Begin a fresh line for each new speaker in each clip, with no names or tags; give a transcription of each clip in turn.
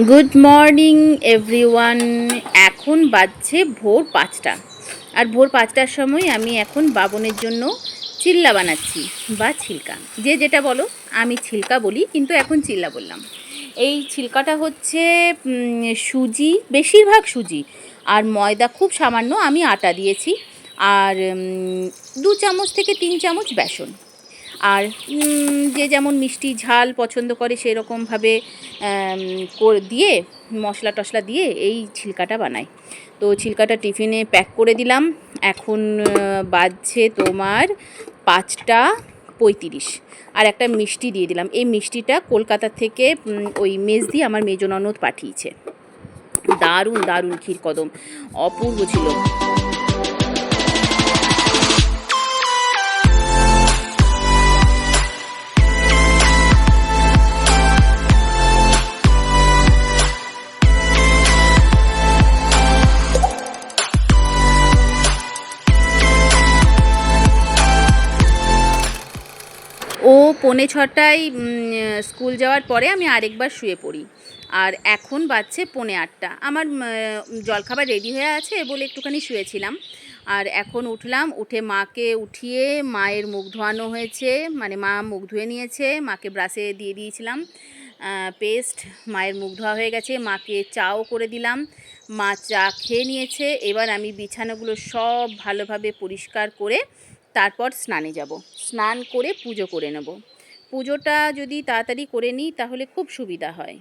Good morning everyone. এখন বাজছে ভোর 5টা, আর ভোর 5টার সময় আমি এখন বাবনের জন্য চিল্লা বানাচ্ছি বা ছিলকা, যে যেটা বলো। আমি ছিলকা বলি, কিন্তু এখন চিল্লা বললাম। এই ছিলকাটা হচ্ছে সুজি, বেশিরভাগ সুজি, আর ময়দা খুব সামান্য আমি আটা দিয়েছি, আর 2 চামচ থেকে 3 চামচ বেসন। আর যে যেমন মিষ্টি ঝাল পছন্দ করে সেরকমভাবে দিয়ে মশলা টশলা দিয়ে এই ছিলকাটা বানাই। তো ছিলকাটা টিফিনে প্যাক করে দিলাম। এখন বাজছে তোমার 5টা 35, আর একটা মিষ্টি দিয়ে দিলাম। এই মিষ্টিটা কলকাতা থেকে ওই মেজদি আমার মেজ ননদ পাঠিয়েছে। দারুণ দারুণ ক্ষীরকদম, অপূর্ব ছিল। ও 5:45 স্কুল যাওয়ার পরে আমি আরেকবার শুয়ে পড়ি, আর এখন বাজছে 7:45। আমার জলখাবার রেডি হয়ে আছে বলে একটুখানি শুয়েছিলাম, আর এখন উঠলাম। উঠে মাকে উঠিয়ে মায়ের মুখ ধোয়ানো হয়েছে, মানে মা মুখ ধুয়ে নিয়েছে, মাকে ব্রাশে দিয়ে দিয়েছিলাম পেস্ট। মায়ের মুখ ধোয়া হয়ে গেছে, মাকে চাও করে দিলাম, মা চা খেয়ে নিয়েছে। এবার আমি বিছানাগুলো সব ভালোভাবে পরিষ্কার করে তারপর স্নানে যাব। স্নান করে পুজো করে নেব। পুজোটা যদি তাড়াতাড়ি করে নিই তাহলে খুব সুবিধা হয়।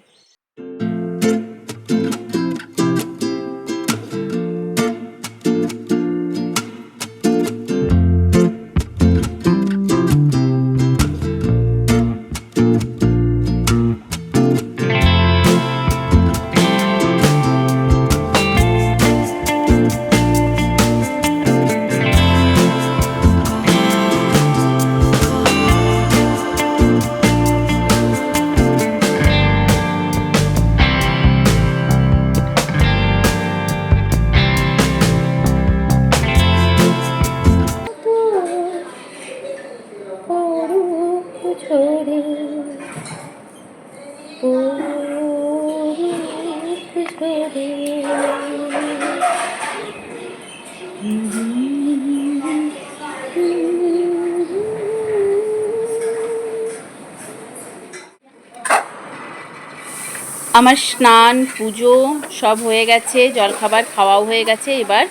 আমার স্নান পুজো সব হয়ে গেছে, জলখাবার খাওয়াও হয়ে গেছে। এবার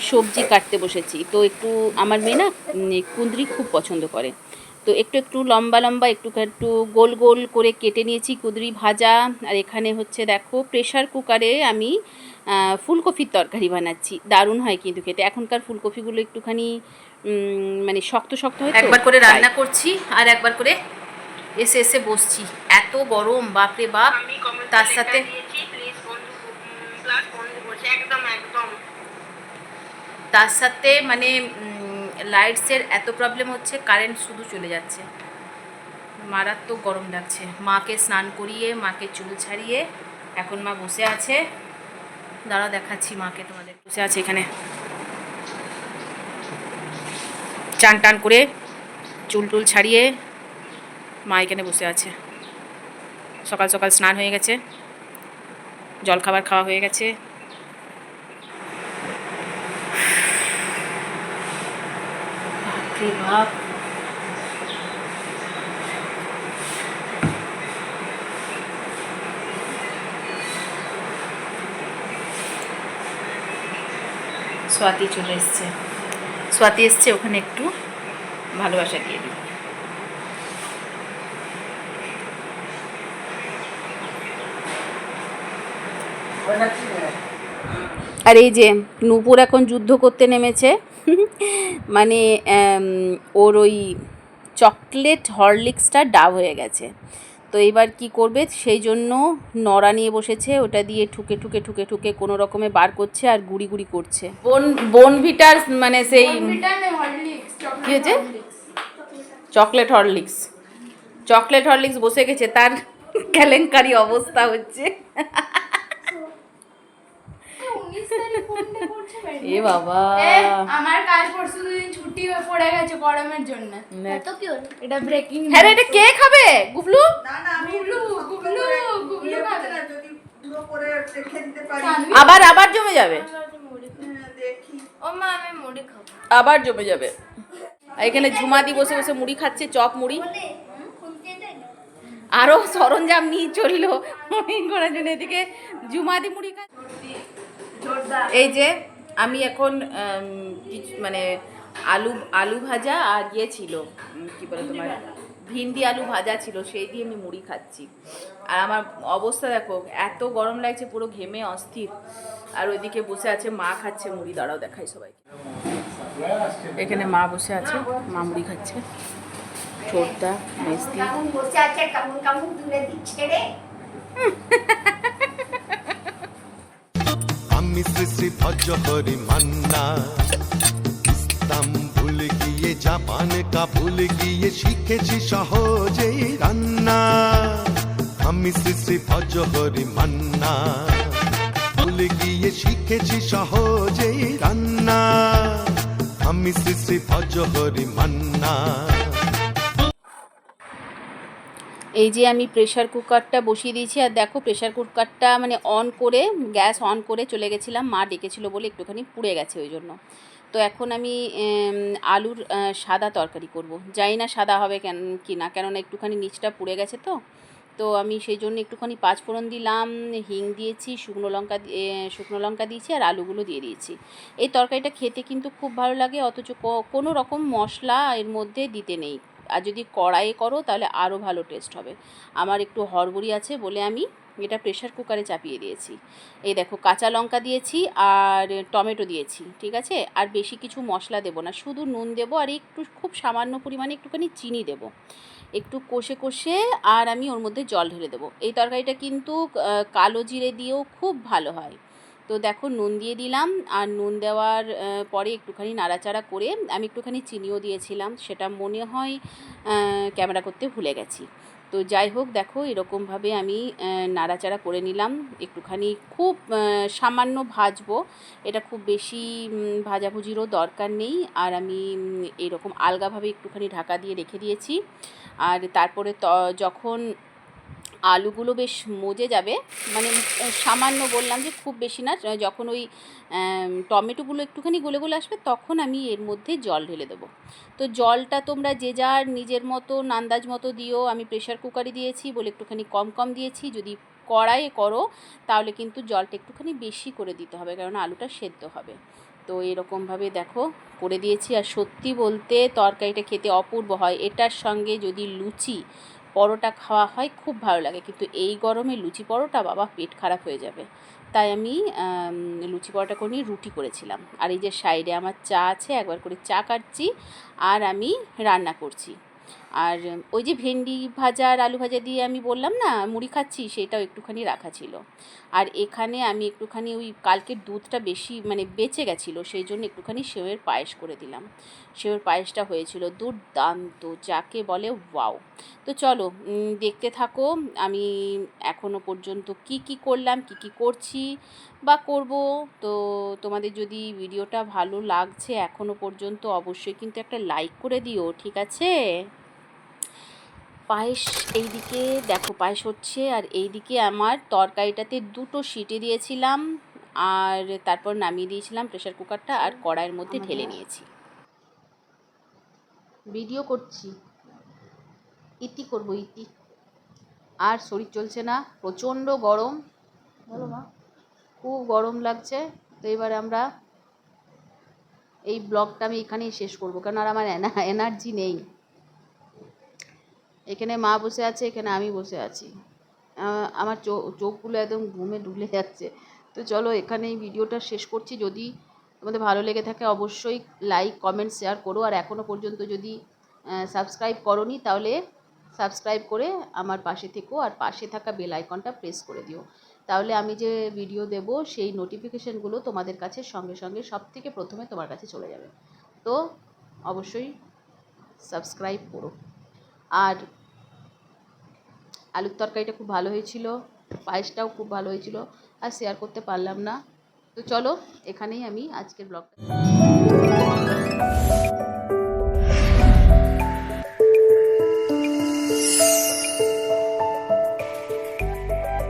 সবজি কাটতে বসেছি। তো একটু আমার মেয়ে না কুঁদরি খুব পছন্দ করে, তো একটু একটু লম্বা লম্বা একটু একটু গোল গোল করে কেটে নিয়েছি কুঁদরি ভাজা। আর এখানে হচ্ছে দেখো প্রেশার কুকারে আমি ফুলকপির তরকারি বানাচ্ছি। দারুণ হয় কিন্তু খেতে। এখনকার ফুলকপিগুলো একটুখানি মানে শক্ত শক্ত হয়, একবার করে রান্না করছি আর একবার করে এসে এসে বসছি। এত গরম, বাপরে বাপ। তার সাথে তার সাথে মানে লাইটসের এত প্রবলেম হচ্ছে, কারেন্ট শুধু চলে যাচ্ছে। মারাত্মক গরম লাগছে। মাকে স্নান করিয়ে মাকে চুল ছাড়িয়ে এখন মা বসে আছে। দাঁড়া দেখাচ্ছি মাকে তোমাদের। বসে আছে এখানে, চান টান করে চুল টুল ছাড়িয়ে মা এখানে বসে আছে। সকাল সকাল স্নান হয়ে গেছে, জলখাবার খাওয়া হয়ে গেছে। ভাব স্বাতি চলে এসছে, স্বাতি এসছে, ওখানে একটু ভালোবাসা দিয়ে দিই। আর এই যে নূপুর এখন যুদ্ধ করতে নেমেছে। মানে ওর ওই চকলেট হরলিক্সটা ডাব হয়ে গেছে, তো এবার কি করবে সেই জন্য নড়া নিয়ে বসেছে। ওটা দিয়ে ঠুকে ঠুকে ঠুকে ঠুকে কোনো রকমে বার করছে আর গুড়ি গুড়ি করছে। বোনভিটার মানে সেই কি হয়েছে, চকলেট হরলিক্স। চকলেট হরলিক্স বসে গেছে, তার কেলেঙ্কারি অবস্থা হচ্ছে। এ বাবা, আমার কাল পরশু দুদিন ছুটি পড়ে গেছে গরমের জন্য। এত কি হলো? এটা ব্রেকিং। হ্যাঁ, এটা কে খাবে? গুবলু? না না, আমি গুবলু খাবে না। যদি
গুঁড়ো করে রেখে দিতে পারি।
আবার আবার জমে যাবে,
দেখি
ও মা আমি মুড়ি খাবো।
আবার জমে যাবে। এখানে ঝুমাদি বসে বসে মুড়ি খাচ্ছে, চপ মুড়ি। আরো সরঞ্জাম নিয়ে চললো করার জন্য। এদিকে ঝুমাদি মুড়ি খাচ্ছে। এই যে আমি এখন মানে আলু আলু ভাজা আর ইয়ে ছিল, কি বলে তোমার, ভিন্ডি আলু ভাজা ছিল, সেই দিয়ে আমি মুড়ি খাচ্ছি। আর আমার অবস্থা দেখো, এত গরম লাগছে, পুরো ঘেমে অস্থির। আর ওইদিকে বসে আছে মা, খাচ্ছে মুড়ি। দাঁড়াও দেখাই সবাইকে। এখানে মা বসে আছে, মা মুড়ি খাচ্ছে। ছোটদা মেস্তি
কেমন বসে আছে, কেমন কেমন তুলে দিচ্ছে রে।
আমি শ্রী শ্রী ভজহরি মান্না, ইসলাম ভুলে গিয়ে জাপান কাবুল গিয়ে শিখেছি সহজেই রান্না। আমি শ্রী শ্রী ভজহরি মান্না, ভুলে গিয়ে শিখেছি সহজেই রান্না। আমি শ্রী শ্রী ভজহরি মান্না।
এই যে আমি প্রেশার কুকারটা বসিয়ে দিয়েছি। আর দেখো প্রেশার কুকারটা মানে অন করে, গ্যাস অন করে চলে গেছিলাম, মা ডেকেছিল বলে একটুখানি পুড়ে গেছে ওই জন্য। তো এখন আমি আলুর সাদা তরকারি করব। জানি না সাদা হবে কি না, কেননা একটুখানি নিচটা পুড়ে গেছে। তো আমি সেই জন্য একটুখানি পাঁচফোড়ন দিলাম, হিং দিয়েছি, শুকনো লঙ্কা দিয়েছি, আর আলুগুলো দিয়ে দিয়েছি। এই তরকারিটা খেতে কিন্তু খুব ভালো লাগে, অথচ কোনো রকম মশলা এর মধ্যে দিতে নেই। আর যদি কড়াইয়ে করো তাহলে আরও ভালো টেস্ট হবে। আমার একটু হড়বড়ি আছে বলে আমি এটা প্রেশার কুকারে চাপিয়ে দিয়েছি। এই দেখো কাঁচা লঙ্কা দিয়েছি আর টমেটো দিয়েছি, ঠিক আছে। আর বেশি কিছু মশলা দেবো না, শুধু নুন দেবো আর একটু খুব সামান্য পরিমাণে একটুখানি চিনি দেবো, একটু কষে কষে আর আমি ওর মধ্যে জল ঢেলে দেবো। এই তরকারিটা কিন্তু কালো জিরে দিয়েও খুব ভালো হয়। তো দেখো নুন দিয়ে দিলাম, আর নুন দেওয়ার পরে একটুখানি নাড়াচাড়া করে আমি একটুখানি চিনিও দিয়েছিলাম, সেটা মনে হয় ক্যামেরা করতে ভুলে গেছি। তো যাই হোক, দেখো এরকমভাবে আমি নাড়াচাড়া করে নিলাম। একটুখানি খুব সামান্য ভাজবো, এটা খুব বেশি ভাজাভুজিরও দরকার নেই। আর আমি এরকম আলগাভাবে একটুখানি ঢাকা দিয়ে রেখে দিয়েছি। আর তারপরে যখন আলুগুলো বেশ মজে যাবে, মানে সামান্য বললাম যে খুব বেশি না, যখন ওই টমেটোগুলো একটুখানি গলে গলে আসবে তখন আমি এর মধ্যে জল ঢেলে দেবো। তো জলটা তোমরা যে যার নিজের মতো আন্দাজ মতো দিও। আমি প্রেশার কুকারে দিয়েছি বলে একটুখানি কম কম দিয়েছি। যদি কড়াইয়ে করো তাহলে কিন্তু জলটা একটুখানি বেশি করে দিতে হবে, কারণ আলুটা সেদ্ধ হবে। তো এরকমভাবে দেখো করে দিয়েছি। আর সত্যি বলতে তরকারিটা খেতে অপূর্ব হয়। এটার সঙ্গে যদি লুচি পরোটা খাওয়া হয় খুব ভালো লাগে, কিন্তু এই গরমে লুচি পরোটা বাবা পেট খারাপ হয়ে যাবে। তাই আমি লুচি পরোটা করে নিয়ে রুটি করেছিলাম। আর এই যে সাইডে আমার চা আছে, একবার করে চা কাটছি আর আমি রান্না করছি। আর ওই যে ভেন্ডি ভাজা আর আলু ভাজা দিয়ে আমি বললাম না মুড়ি খাচ্ছি, সেটাও একটুখানি রাখা ছিল। আর এখানে আমি একটুখানি ওই কালকের দুধটা বেশি মানে বেঁচে গেছিলো, সেই জন্য একটুখানি সেওয়ের পায়েস করে দিলাম। সেওয়ের পায়েসটা হয়েছিল দুর্দান্ত, যাকে বলে ওয়াও। তো চলো দেখতে থাকো আমি এখনও পর্যন্ত কি কি করলাম, কি কি করছি বা করব। তো তোমাদের যদি ভিডিওটা ভালো লাগছে এখনও পর্যন্ত, অবশ্যই কিন্তু একটা লাইক করে দিও, ঠিক আছে। পায়েস এইদিকে দেখো পায়েস হচ্ছে, আর এইদিকে আমার তরকারিটাতে 2টো সিটি দিয়েছিলাম, আর তারপর নামিয়ে দিয়েছিলাম প্রেশার কুকারটা, আর কড়াইয়ের মধ্যে ঢেলে নিয়েছি। ভিডিও করছি, ইতি করব ইতি। আর শরীর চলছে না, প্রচণ্ড গরম, বলো মা, খুব গরম লাগছে। তো এবারে আমরা এই ব্লগটা আমি এখানেই শেষ করবো, কারণ আর আমার এনার্জি নেই। এখানে মা বসে আছে, এখানে আমি বসে আছি, আমার চোখগুলো একদম ঘুমে ঢুলে যাচ্ছে। তো চলো এখানেই ভিডিওটা শেষ করছি। যদি তোমাদের ভালো লেগে থাকে অবশ্যই লাইক কমেন্ট শেয়ার করো। আর এখনও পর্যন্ত যদি সাবস্ক্রাইব করোনি তাহলে সাবস্ক্রাইব করে আমার পাশে থেকো, আর পাশে থাকা বেল আইকনটা প্রেস করে দিও। তাহলে আমি যে ভিডিও দেব সেই নোটিফিকেশানগুলো তোমাদের কাছে সঙ্গে সঙ্গে সবথেকে প্রথমে তোমার কাছে চলে যাবে। তো অবশ্যই সাবস্ক্রাইব করো। আর আলুর তরকারিটা খুব ভালো হয়েছিল, পায়েসটাও খুব ভালো হয়েছিল, আর শেয়ার করতে পারলাম না। তো চলো এখানেই আমি আজকের ব্লগটা